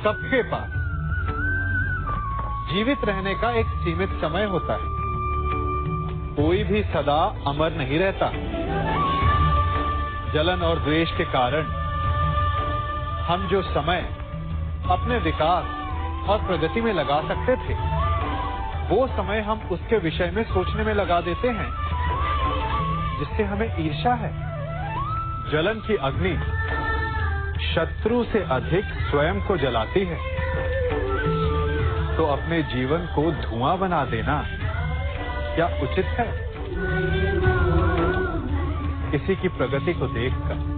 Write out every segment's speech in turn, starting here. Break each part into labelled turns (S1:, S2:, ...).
S1: सबके पास जीवित रहने का एक सीमित समय होता है। कोई भी सदा अमर नहीं रहता। जलन और द्वेष के कारण हम जो समय अपने विकास और प्रगति में लगा सकते थे, वो समय हम उसके विषय में सोचने में लगा देते हैं, जिससे हमें ईर्ष्या है। जलन की अग्नि शत्रु से अधिक स्वयं को जलाती है, तो अपने जीवन को धुआं बना देना क्या उचित है? किसी की प्रगति को देखकर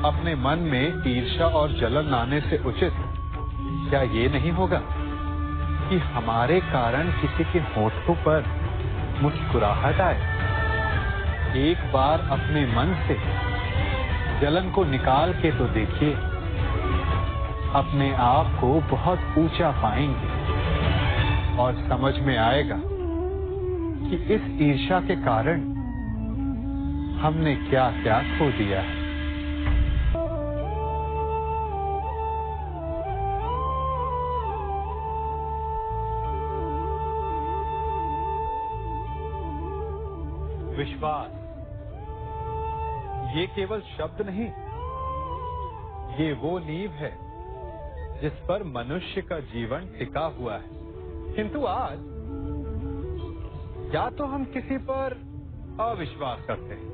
S1: अपने मन में ईर्ष्या और जलन आने से उचित क्या ये नहीं होगा कि हमारे कारण किसी के होठों पर मुस्कुराहट आए? एक बार अपने मन से जलन को निकाल के तो देखिए, अपने आप को बहुत ऊंचा पाएंगे और समझ में आएगा कि इस ईर्ष्या के कारण हमने क्या क्या खो दिया है। विश्वास ये केवल शब्द नहीं, ये वो नींव है जिस पर मनुष्य का जीवन टिका हुआ है। किंतु आज या तो हम किसी पर अविश्वास करते हैं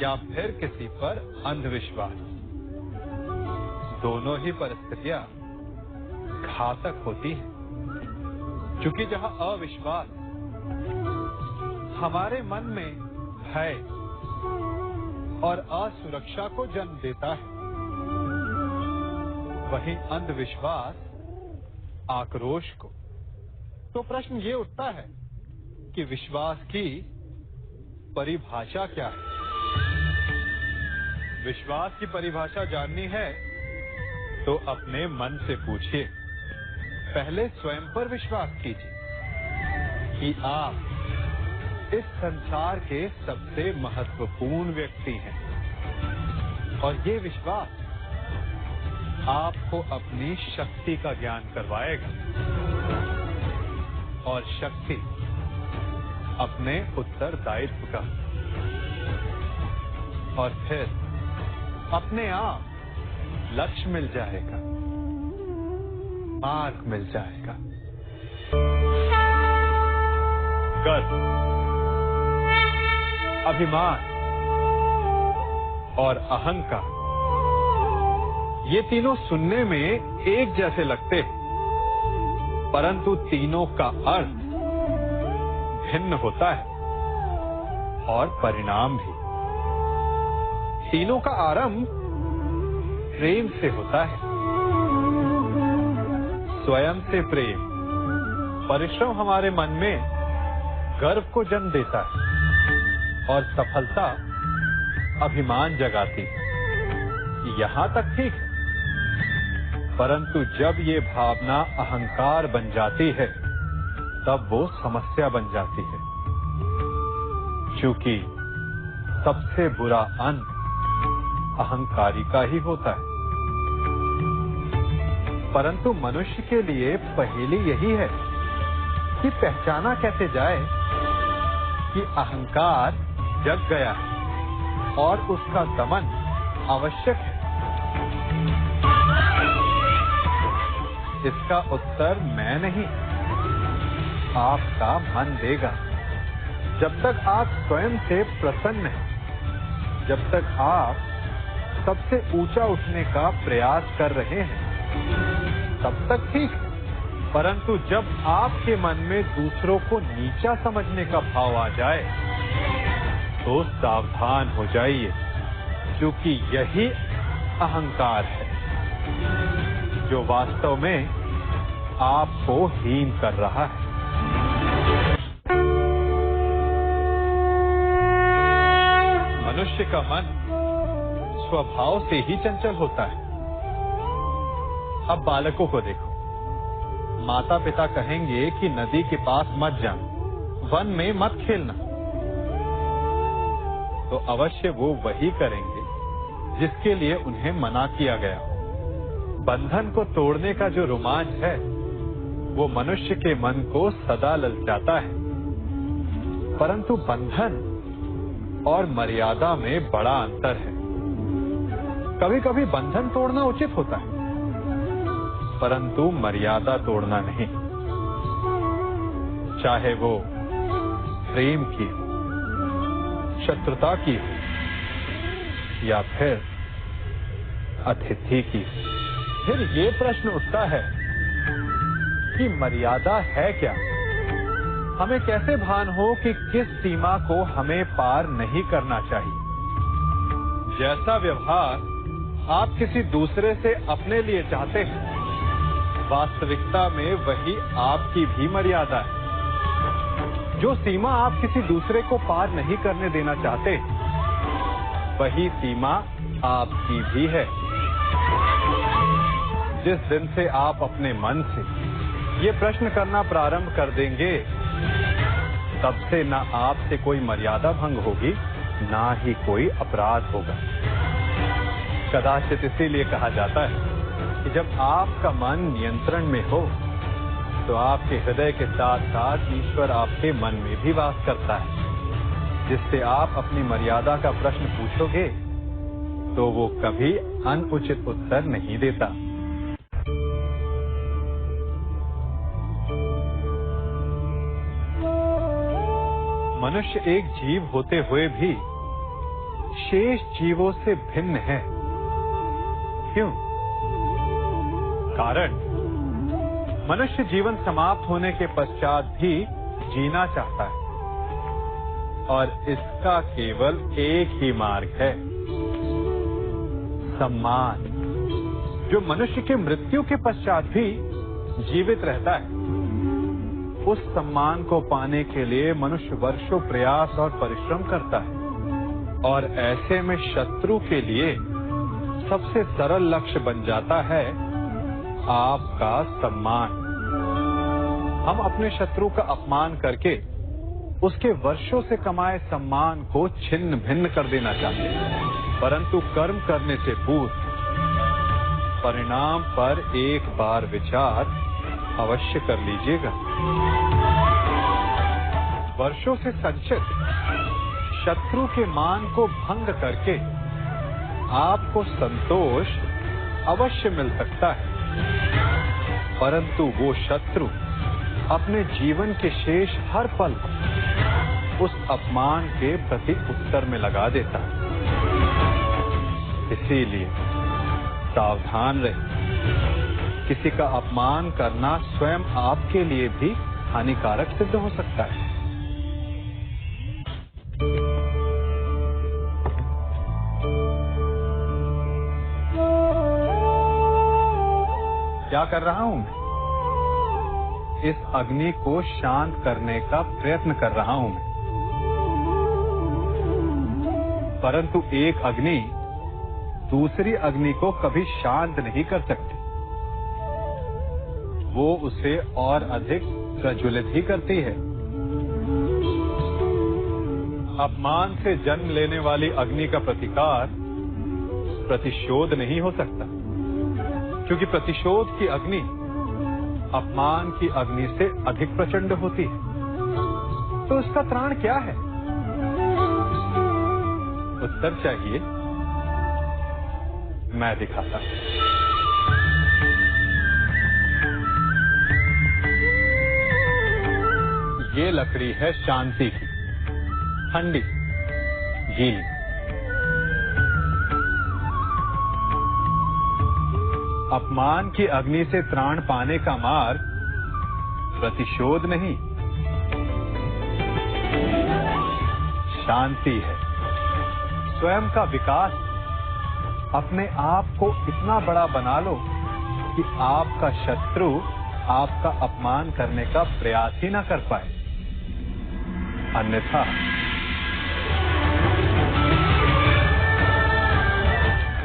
S1: या फिर किसी पर अंधविश्वास। दोनों ही परिस्थितियां घातक होती हैं, क्योंकि जहां अविश्वास हमारे मन में भय और असुरक्षा को जन्म देता है, वहीं अंधविश्वास आक्रोश को। तो प्रश्न ये उठता है कि विश्वास की परिभाषा क्या है? विश्वास की परिभाषा जाननी है तो अपने मन से पूछिए। पहले स्वयं पर विश्वास कीजिए कि आप इस संसार के सबसे महत्वपूर्ण व्यक्ति हैं, और ये विश्वास आपको अपनी शक्ति का ज्ञान करवाएगा, और शक्ति अपने उत्तरदायित्व का, और फिर अपने आप लक्ष्य मिल जाएगा, मार्ग मिल जाएगा। गर्व, अभिमान और अहंकार, ये तीनों सुनने में एक जैसे लगते हैं, परंतु तीनों का अर्थ भिन्न होता है और परिणाम भी। तीनों का आरंभ प्रेम से होता है। स्वयं से प्रेम, परिश्रम हमारे मन में गर्व को जन्म देता है, और सफलता अभिमान जगाती है। यहां तक ठीक है, परंतु जब ये भावना अहंकार बन जाती है, तब वो समस्या बन जाती है, क्योंकि सबसे बुरा अंत अहंकारी का ही होता है। परंतु मनुष्य के लिए पहेली यही है कि पहचाना कैसे जाए कि अहंकार जग गया है और उसका दमन आवश्यक है। इसका उत्तर मैं नहीं, आपका मन देगा। जब तक आप स्वयं से प्रसन्न हैं, जब तक आप सबसे ऊंचा उठने का प्रयास कर रहे हैं, तब तक ठीक है। परंतु जब आपके मन में दूसरों को नीचा समझने का भाव आ जाए, तो सावधान हो जाइए, क्योंकि यही अहंकार है जो वास्तव में आपको हीन कर रहा है। मनुष्य का मन स्वभाव से ही चंचल होता है। अब बालकों को देखो, माता पिता कहेंगे कि नदी के पास मत जाना, वन में मत खेलना, तो अवश्य वो वही करेंगे जिसके लिए उन्हें मना किया गया। बंधन को तोड़ने का जो रोमांच है वो मनुष्य के मन को सदा ललचाता है, परंतु बंधन और मर्यादा में बड़ा अंतर है। कभी कभी बंधन तोड़ना उचित होता है, परंतु मर्यादा तोड़ना नहीं, चाहे वो प्रेम की हो, शत्रुता की हो या फिर अतिथि की। फिर ये प्रश्न उठता है कि मर्यादा है क्या? हमें कैसे भान हो कि किस सीमा को हमें पार नहीं करना चाहिए? जैसा व्यवहार आप किसी दूसरे से अपने लिए चाहते हैं, वास्तविकता में वही आपकी भी मर्यादा है। जो सीमा आप किसी दूसरे को पार नहीं करने देना चाहते, वही सीमा आपकी भी है। जिस दिन से आप अपने मन से ये प्रश्न करना प्रारंभ कर देंगे, तब से ना आपसे कोई मर्यादा भंग होगी, ना ही कोई अपराध होगा। कदाचित इसीलिए कहा जाता है कि जब आपका मन नियंत्रण में हो, तो आपके हृदय के साथ साथ ईश्वर आपके मन में भी वास करता है। जिससे आप अपनी मर्यादा का प्रश्न पूछोगे, तो वो कभी अनुचित उत्तर नहीं देता। मनुष्य एक जीव होते हुए भी शेष जीवों से भिन्न है। क्यों? कारण मनुष्य जीवन समाप्त होने के पश्चात भी जीना चाहता है, और इसका केवल एक ही मार्ग है, सम्मान। जो मनुष्य के मृत्यु के पश्चात भी जीवित रहता है, उस सम्मान को पाने के लिए मनुष्य वर्षों प्रयास और परिश्रम करता है, और ऐसे में शत्रु के लिए सबसे सरल लक्ष्य बन जाता है आपका सम्मान। हम अपने शत्रु का अपमान करके उसके वर्षों से कमाए सम्मान को छिन्न भिन्न कर देना चाहते हैं, परंतु कर्म करने से पूर्व परिणाम पर एक बार विचार अवश्य कर लीजिएगा। वर्षों से संचित शत्रु के मान को भंग करके आपको संतोष अवश्य मिल सकता है, परंतु वो शत्रु अपने जीवन के शेष हर पल उस अपमान के प्रति उत्तर में लगा देता है। इसीलिए सावधान रहे। किसी का अपमान करना स्वयं आपके लिए भी हानिकारक सिद्ध हो सकता है। क्या कर रहा हूं मैं? इस अग्नि को शांत करने का प्रयत्न कर रहा हूं मैं। परंतु एक अग्नि दूसरी अग्नि को कभी शांत नहीं कर सकती। वो उसे और अधिक प्रज्वलित ही करती है। अपमान से जन्म लेने वाली अग्नि का प्रतिकार प्रतिशोध नहीं हो सकता, क्योंकि प्रतिशोध की अग्नि अपमान की अग्नि से अधिक प्रचंड होती है। तो इसका त्राण क्या है? उत्तर चाहिए? मैं दिखाता हूं। ये लकड़ी है शांति की, ठंडी, गीली। अपमान की अग्नि से त्राण पाने का मार्ग प्रतिशोध नहीं, शांति है। स्वयं का विकास। अपने आप को इतना बड़ा बना लो कि आपका शत्रु आपका अपमान करने का प्रयास ही ना कर पाए। अन्यथा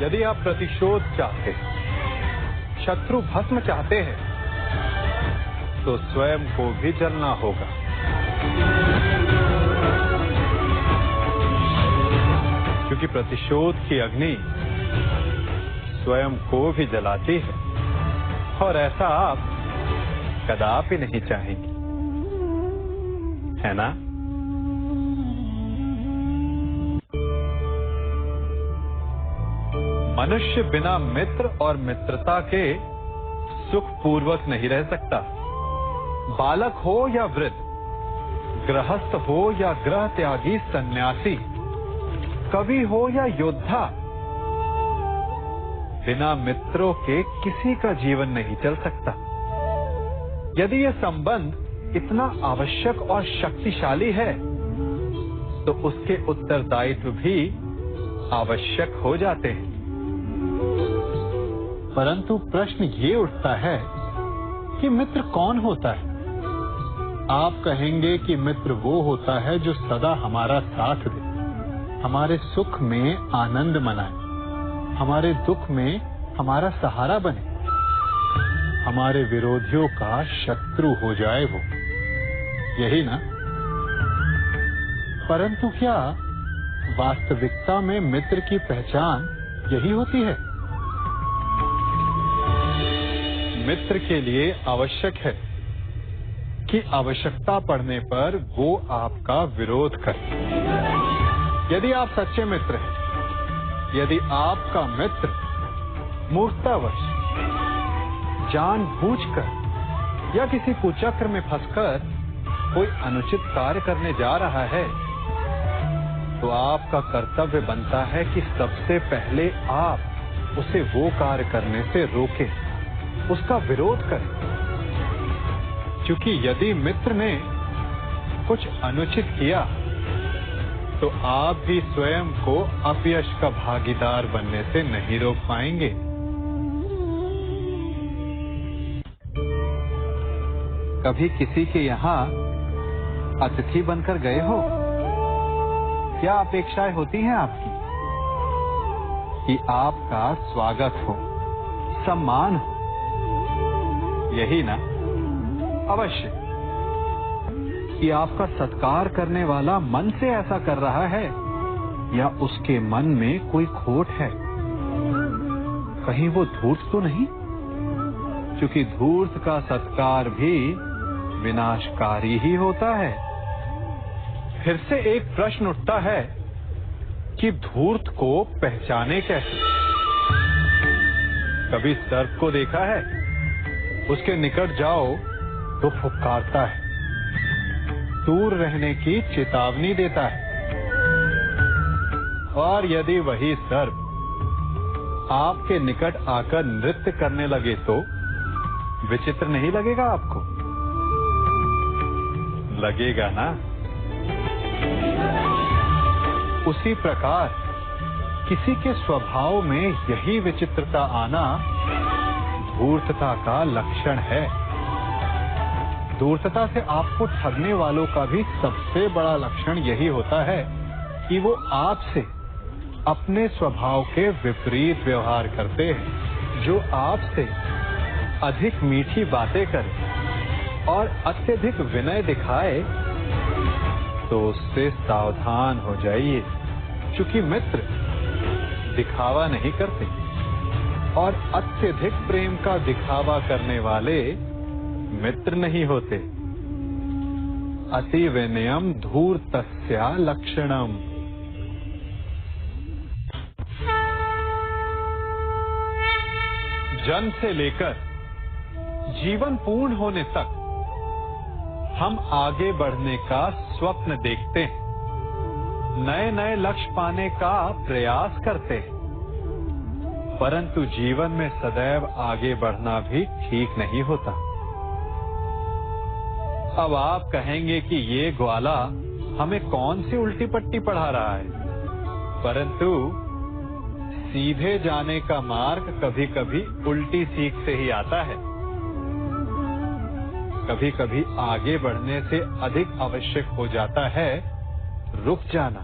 S1: यदि आप प्रतिशोध चाहते हैं, शत्रु भस्म चाहते हैं, तो स्वयं को भी जलना होगा। क्योंकि प्रतिशोध की अग्नि स्वयं को भी जलाती है। और ऐसा आप कदापि नहीं चाहेंगे, है ना? मनुष्य बिना मित्र और मित्रता के सुखपूर्वक नहीं रह सकता। बालक हो या वृद्ध, गृहस्थ हो या गृह त्यागी सन्यासी, कवि हो या योद्धा, बिना मित्रों के किसी का जीवन नहीं चल सकता। यदि यह संबंध इतना आवश्यक और शक्तिशाली है तो उसके उत्तरदायित्व भी आवश्यक हो जाते हैं। परंतु प्रश्न ये उठता है कि मित्र कौन होता है? आप कहेंगे कि मित्र वो होता है जो सदा हमारा साथ दे, हमारे सुख में आनंद मनाए, हमारे दुख में हमारा सहारा बने, हमारे विरोधियों का शत्रु हो जाए वो, यही ना? परंतु क्या वास्तविकता में मित्र की पहचान यही होती है? मित्र के लिए आवश्यक है कि आवश्यकता पड़ने पर वो आपका विरोध करे। यदि आप सच्चे मित्र हैं, यदि आपका मित्र मूर्खतावश, जानबूझकर या किसी कुचक्र में फंसकर कोई अनुचित कार्य करने जा रहा है, तो आपका कर्तव्य बनता है कि सबसे पहले आप उसे वो कार्य करने से रोकें, उसका विरोध करें। क्योंकि यदि मित्र ने कुछ अनुचित किया तो आप भी स्वयं को अपयश का भागीदार बनने से नहीं रोक पाएंगे। कभी किसी के यहाँ अतिथि बनकर गए हो? क्या अपेक्षाएं होती हैं आपकी? कि आपका स्वागत हो, सम्मान हो, यही ना? अवश्य कि आपका सत्कार करने वाला मन से ऐसा कर रहा है या उसके मन में कोई खोट है। कहीं वो धूर्त तो नहीं? क्योंकि धूर्त का सत्कार भी विनाशकारी ही होता है। फिर से एक प्रश्न उठता है कि धूर्त को पहचाने कैसे? कभी सर्प को देखा है? उसके निकट जाओ तो फुफकारता है, दूर रहने की चेतावनी देता है। और यदि वही सर्प आपके निकट आकर नृत्य करने लगे तो विचित्र नहीं लगेगा आपको? लगेगा ना? उसी प्रकार किसी के स्वभाव में यही विचित्रता आना धूर्तता का लक्षण है। धूर्तता से आपको ठगने वालों का भी सबसे बड़ा लक्षण यही होता है कि वो आपसे अपने स्वभाव के विपरीत व्यवहार करते हैं। जो आपसे अधिक मीठी बातें करे और अत्यधिक विनय दिखाए तो उससे सावधान हो जाइए, क्योंकि मित्र दिखावा नहीं करते और अत्यधिक प्रेम का दिखावा करने वाले मित्र नहीं होते। अति विनयम धूर्तस्य लक्षणम। जन्म से लेकर जीवन पूर्ण होने तक हम आगे बढ़ने का स्वप्न देखते हैं, नए नए लक्ष्य पाने का प्रयास करते हैं, परंतु जीवन में सदैव आगे बढ़ना भी ठीक नहीं होता। अब आप कहेंगे कि ये ग्वाला हमें कौन सी उल्टी पट्टी पढ़ा रहा है, परंतु सीधे जाने का मार्ग कभी कभी उल्टी सीख से ही आता है। कभी कभी आगे बढ़ने से अधिक आवश्यक हो जाता है रुक जाना,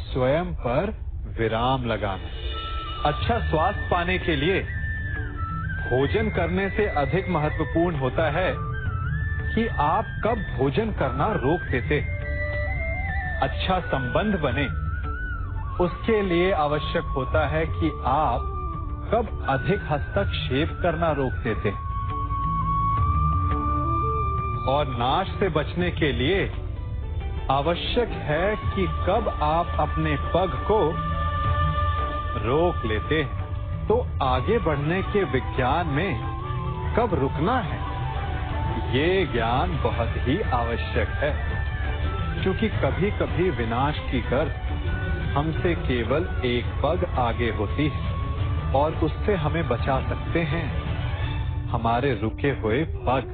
S1: स्वयं पर विराम लगाना। अच्छा स्वास्थ्य पाने के लिए भोजन करने से अधिक महत्वपूर्ण होता है कि आप कब भोजन करना रोक देते। अच्छा संबंध बने उसके लिए आवश्यक होता है कि आप कब अधिक हस्तक्षेप करना रोक देते हैं। और नाश से बचने के लिए आवश्यक है कि कब आप अपने पग को रोक लेते हैं। तो आगे बढ़ने के विज्ञान में कब रुकना है, ये ज्ञान बहुत ही आवश्यक है, क्योंकि कभी कभी विनाश की गर्द हमसे केवल एक पग आगे होती है और उससे हमें बचा सकते हैं हमारे रुके हुए पग।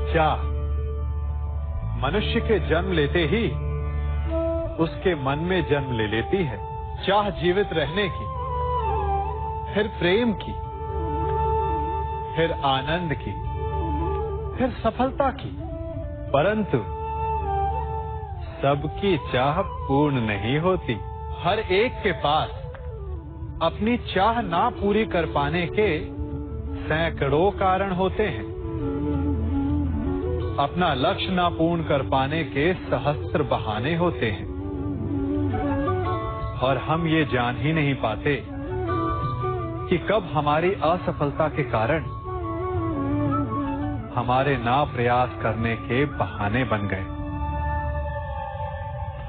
S1: चाह मनुष्य के जन्म लेते ही उसके मन में जन्म ले लेती है। चाह जीवित रहने की, फिर प्रेम की, फिर आनंद की, फिर सफलता की। परंतु सबकी चाह पूर्ण नहीं होती। हर एक के पास अपनी चाह ना पूरी कर पाने के सैकड़ों कारण होते हैं। अपना लक्ष्य ना पूर्ण कर पाने के सहस्त्र बहाने होते हैं और हम ये जान ही नहीं पाते कि कब हमारी असफलता के कारण हमारे ना प्रयास करने के बहाने बन गए।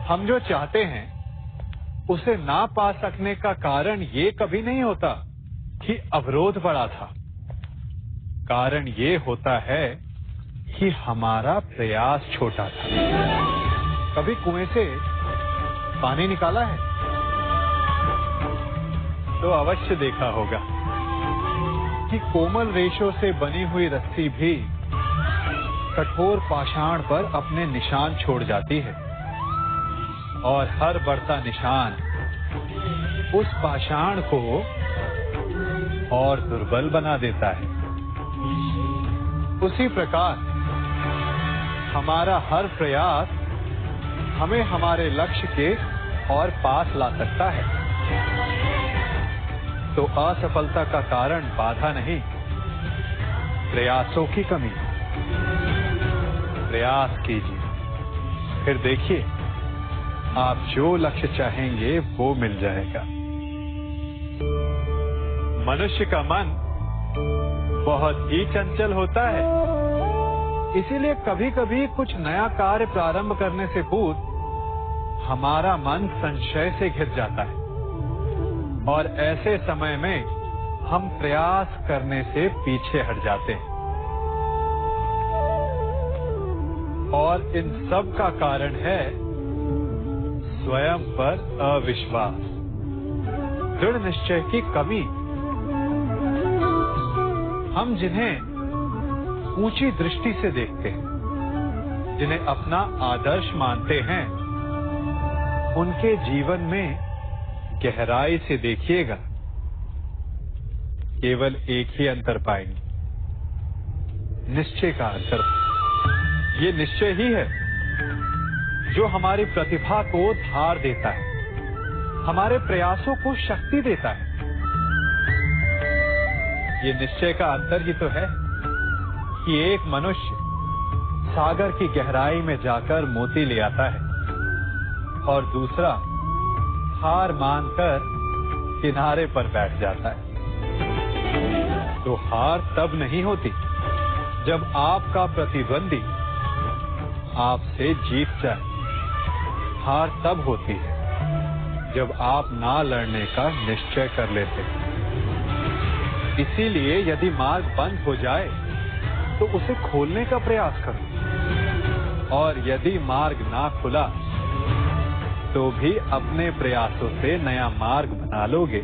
S1: हम जो चाहते हैं उसे ना पा सकने का कारण ये कभी नहीं होता कि अवरोध बड़ा था। कारण ये होता है कि हमारा प्रयास छोटा था। कभी कुएं से पानी निकाला है तो अवश्य देखा होगा कि कोमल रेशों से बनी हुई रस्सी भी कठोर पाषाण पर अपने निशान छोड़ जाती है और हर बढ़ता निशान उस पाषाण को और दुर्बल बना देता है। उसी प्रकार हमारा हर प्रयास हमें हमारे लक्ष्य के और पास ला सकता है। तो असफलता का कारण बाधा नहीं, प्रयासों की कमी। प्रयास कीजिए, फिर देखिए आप जो लक्ष्य चाहेंगे वो मिल जाएगा। मनुष्य का मन बहुत ही चंचल होता है, इसीलिए कभी कभी कुछ नया कार्य प्रारंभ करने से पूर्व हमारा मन संशय से घिर जाता है और ऐसे समय में हम प्रयास करने से पीछे हट जाते हैं। और इन सब का कारण है स्वयं पर अविश्वास, दृढ़ निश्चय की कमी। हम जिन्हें ऊंची दृष्टि से देखते हैं, जिन्हें अपना आदर्श मानते हैं, उनके जीवन में गहराई से देखिएगा, केवल एक ही अंतर पाएंगे, निश्चय का अंतर। ये निश्चय ही है जो हमारी प्रतिभा को धार देता है, हमारे प्रयासों को शक्ति देता है। ये निश्चय का अंतर ही तो है कि एक मनुष्य सागर की गहराई में जाकर मोती ले आता है और दूसरा हार मानकर किनारे पर बैठ जाता है। तो हार तब नहीं होती जब आपका प्रतिद्वंदी आपसे जीत जाए। हार तब होती है जब आप ना लड़ने का निश्चय कर लेते हैं। इसीलिए यदि मार्ग बंद हो जाए तो उसे खोलने का प्रयास करो, और यदि मार्ग ना खुला तो भी अपने प्रयासों से नया मार्ग बना लोगे।